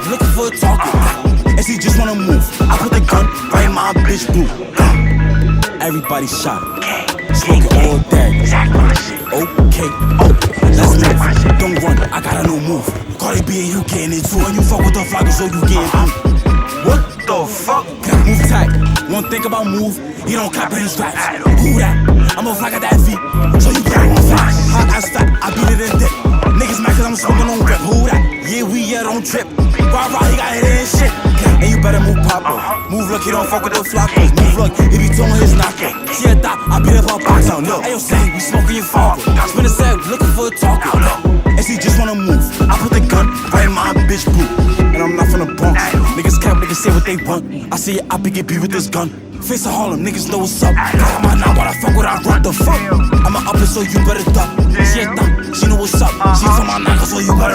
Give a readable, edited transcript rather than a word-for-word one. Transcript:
looking for a target. And she just wanna move. I put the gun right in my bitch boot. Everybody shot. Smoking all day. Okay, let's move. Don't run, I got a new move. Cardi B and you getting it too. And you fuck with the flockers, so you getting booed. What the fuck? Move tight, won't think about move. He don't cop in his straps. Who that? I'm a flock at that feet, so you better run fast. Hot ass fat, I beat it in dip. Niggas mad cause I'm smoking on rip. Who that? Yeah, don't trip. Rah, he got hit in shit. And you better move proper. Move look, he don't fuck with the flockers. Move look, he be doing his knocker. See a thought, I beat up her box out. Look, ayo, say, we smoking your father. Spin a set, looking for a talker. And she just wanna move. I put the gun right in my bitch boot. And I'm not from the Bronx. Niggas cap, niggas say what they want. I see it, I be get beat with this gun. Face of Harlem, niggas know what's up. Got my now, but I fuck what I run. The fuck? I'm a up it, so you better duck. She a thot, she know what's up. She from my knocker, so you better